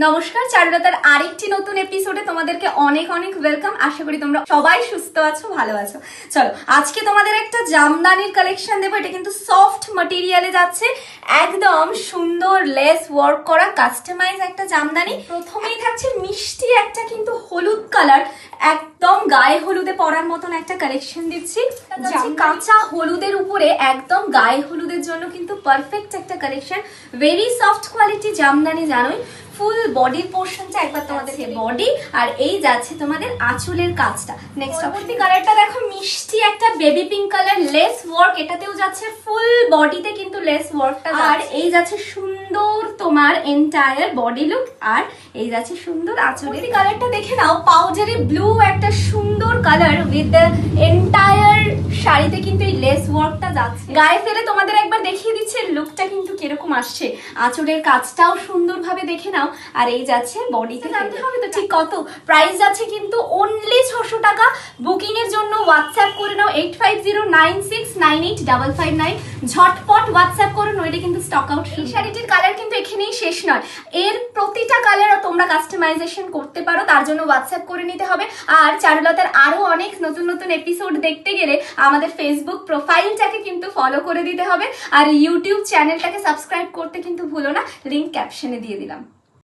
নমস্কার, চারুলতার আরেকটি নতুন এপিসোডে তোমাদেরকে অনেক অনেক ওয়েলকাম। আশা করি তোমরা সবাই সুস্থ আছো, ভালো আছো। চলো, আজকে তোমাদের একটা জামদানির কালেকশন দেবো। এটা কিন্তু সফট ম্যাটেরিয়ালে যাচ্ছে, একদম সুন্দর লেস ওয়ার্ক করা কাস্টমাইজ একটা জামদানি। প্রথমেই থাকছে মিষ্টি একটা কিন্তু হলুদ কালার, একদম গায়ে হলুদে পরার মতন একটা কালেকশন দিচ্ছি। কাঁচা হলুদের উপরে একদম গায়ে হলুদের জন্য কিন্তু পারফেক্ট একটা collection. Very soft quality Jamdani, জানোই। ফুল বডির পোর্শনটা একবার তোমাদের বডি, আর এই যাচ্ছে তোমাদের আঁচলের কাজটা। নেক্সট পরবর্তী কালারটা দেখো, মিষ্টি একটা baby pink colour, less work, এটাতেও যাচ্ছে ফুল বডিতে কিন্তু লেস ওয়ার্কটা। আর এই যাচ্ছে সুন্দর তোমার এন্টায়ার বডি লুক, আর এই যাচ্ছে সুন্দর আঁচলের কালারটা দেখে নাও। পাউডারি ব্লু একটা সুন্দর কালার উইথ দ্য এন্টায়ার শাড়িতে কিন্তু এই লেস ওয়ার্কটা যাচ্ছে। গায়ে ফেলে তোমাদের একবার দেখিয়ে দিচ্ছে লুকটা কিন্তু কিরকম আসছে। আঁচলের কাজটাও সুন্দরভাবে দেখে নাও। আর এই যাচ্ছে বডিতে, জানতে হবে তো ঠিক কত প্রাইস যাচ্ছে, কিন্তু অনলি 600 টাকা। বুকিং এর জন্য হোয়াটসঅ্যাপ করে নাও 8509698559। ঝটপট হোয়াটসঅ্যাপ করো, নইলে কিন্তু স্টক আউট। এই শাড়িটির কালার কিন্তু এখানেই শেষ নয়, এর প্রতিটা কালার তোমরা কাস্টমাইজেশন করতে পারো, তার জন্য হোয়াটসঅ্যাপ করে নিতে হবে। আর চারুলতার আরো অনেক নতুন নতুন এপিসোড দেখতে গেলে আমাদের ফেসবুক প্রোফাইলটাকে কিন্তু ফলো করে দিতে হবে, আর ইউটিউব চ্যানেলটাকে সাবস্ক্রাইব করতে কিন্তু ভুলো না, লিংক ক্যাপশনে দিয়ে দিলাম।